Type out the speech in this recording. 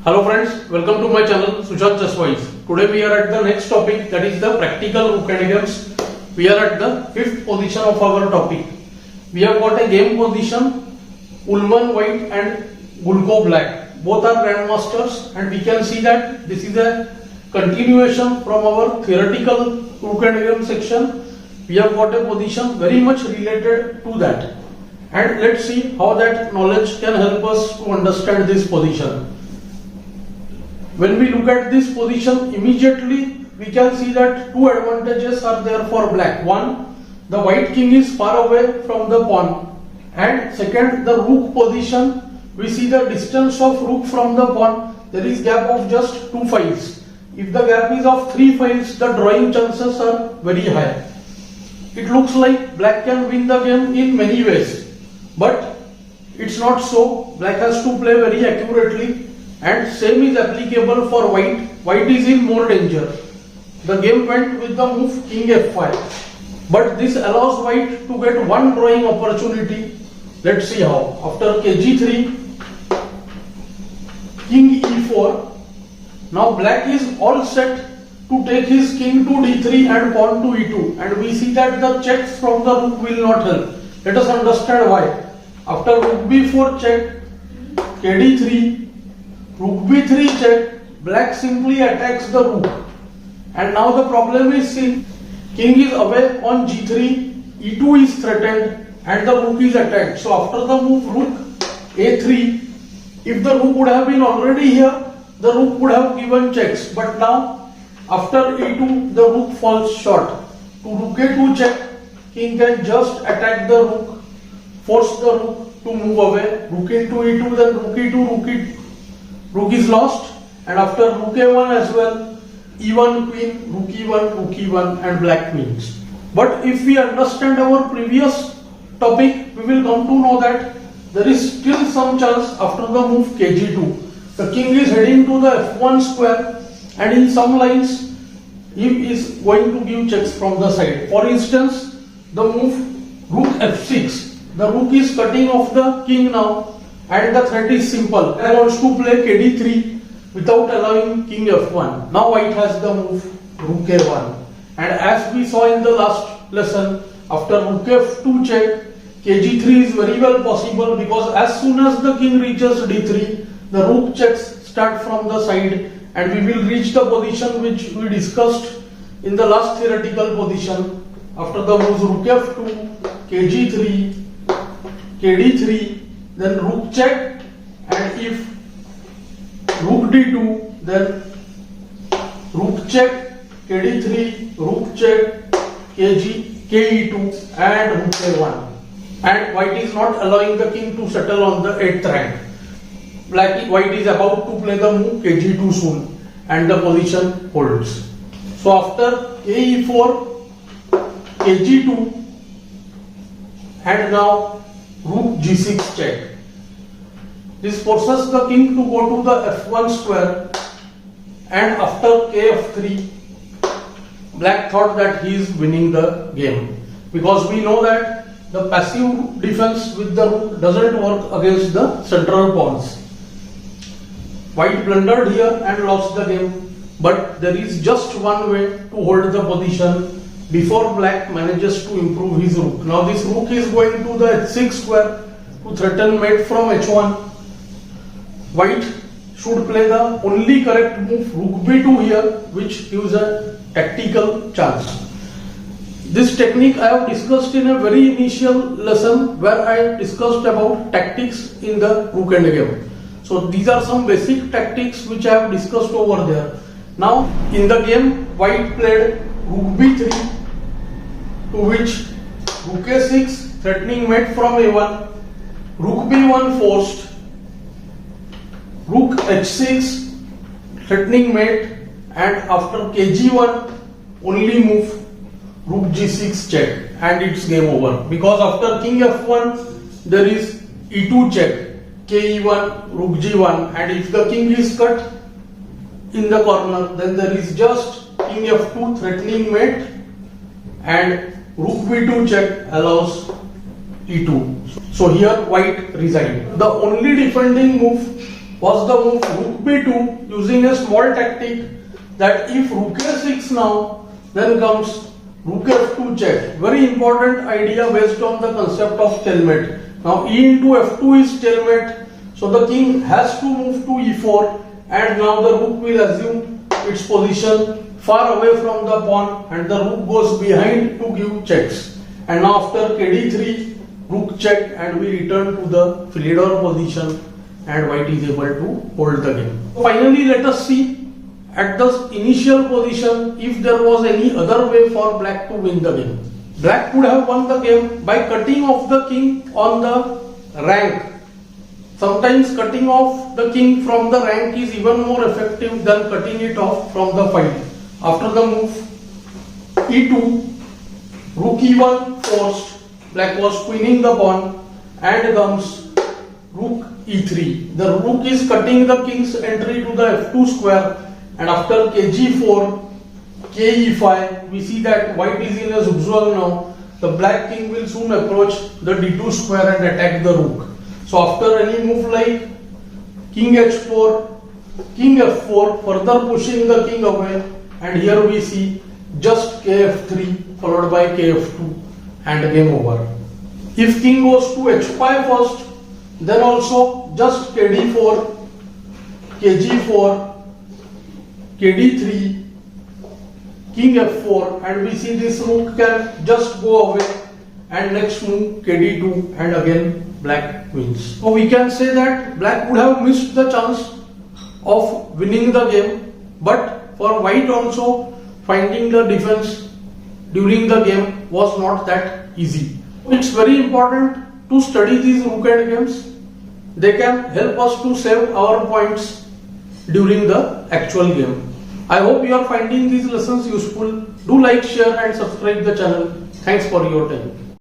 Hello friends, welcome to my channel Sushant. Today we are at the next topic, that is the practical Rook Endgames. We are at the fifth position of our topic. We have got a game position, Ullman White and Gulko Black. Both are grandmasters, and we can see that this is a continuation from our theoretical Rook Endgame section. We have got a position very much related to that, and let's see how that knowledge can help us to understand this position. When we look at this position, immediately we can see that two advantages are there for black. One, the white king is far away from the pawn, and second, the rook position, we see the distance of rook from the pawn, there is gap of just 2 files. If the gap is of 3 files, the drawing chances are very high. It looks like black can win the game in many ways, but it's not so. Black has to play very accurately, and same is applicable for white. White is in more danger. The game went with the move king f5, but this allows white to get one drawing opportunity. Let's see how. After kg3, king e4. Now black is all set to take his king to d3 and pawn to e2, and we see that the checks from the rook will not help. Let us understand why. After rook b4 check, kd3, rook b3 check, black simply attacks the rook, and now the problem is seen. King is away on g3, e2 is threatened, and the rook is attacked. So after the move rook a3, if the rook would have been already here, the rook would have given checks, but now after e2 the rook falls short. To rook a2 check, king can just attack the rook, force the rook to move away. Rook into e2, then rook e2, rook is lost, and after rook a1 as well, e1 queen, rook e1, and black wins. But if we understand our previous topic, we will come to know that there is still some chance after the move kg2. The king is heading to the f1 square, and in some lines he is going to give checks from the side. For instance, the move rook f6. The rook is cutting off the king now, and the threat is simple. He wants to play kd3 without allowing king f1. Now white has the move rook a1, and as we saw in the last lesson, after rook f2 check, kg3 is very well possible, because as soon as the king reaches d3, the rook checks start from the side, and we will reach the position which we discussed in the last theoretical position. After the moves rook f2, kg3, kd3, then rook check, and if rook d2, then rook check, kd3, rook check, ke2, and rook a1. And white is not allowing the king to settle on the 8th rank. White is about to play the move kg2 soon, and the position holds. So after ke4, kg2, and now rook g6 check. This forces the king to go to the f1 square, and after kf3, black thought that he is winning the game, because we know that the passive defense with the rook doesn't work against the central pawns. White blundered here and lost the game, but there is just one way to hold the position before black manages to improve his rook. Now this rook is going to the h6 square to threaten mate from h1. White should play the only correct move rook b2 here, which gives a tactical chance. This technique I have discussed in a very initial lesson, where I discussed about tactics in the Rook Endgame. So these are some basic tactics which I have discussed over there. Now in the game, white played rook b3, to which rook a6 threatening mate from a1, rook b1 forced, rook h6 threatening mate, and after kg1 only move rook g6 check, and it's game over, because after king f1 there is e2 check, ke1, rook g1, and if the king is cut in the corner, then there is just king f2 threatening mate, and rook b2 check allows e2. So here white resigned. The only defending move was the move rook b2 using a small tactic that if rook a6 now, then comes rook f2 check. Very important idea based on the concept of stalemate. Now e into f2 is stalemate, so the king has to move to e4 and now the rook will assume its position far away from the pawn and the rook goes behind to give checks. And now after kd3, rook check and we return to the Philidor position and white is able to hold the game. Finally, let us see at the initial position if there was any other way for black to win the game. Black could have won the game by cutting off the king on the rank. Sometimes cutting off the king from the rank is even more effective than cutting it off from the file. After the move e2, rook e1 forced, black was queening the pawn and comes rook e3. The rook is cutting the king's entry to the f2 square and after kg4, ke5, we see that white is in a zugzwang now. The black king will soon approach the d2 square and attack the rook. So after any move like king h4, king f4, further pushing the king away, and here we see just kf3 followed by kf2 and game over. If king goes to h5 first, then also just kd4, kg4, kd3, king f4, and we see this rook can just go away and next move kd2 and again black wins. So we can say that black would have missed the chance of winning the game, but for white also finding the defense during the game was not that easy. It's very important to study these Rook Endgames. They can help us to save our points during the actual game. I hope you are finding these lessons useful. Do like, share and subscribe the channel. Thanks for your time.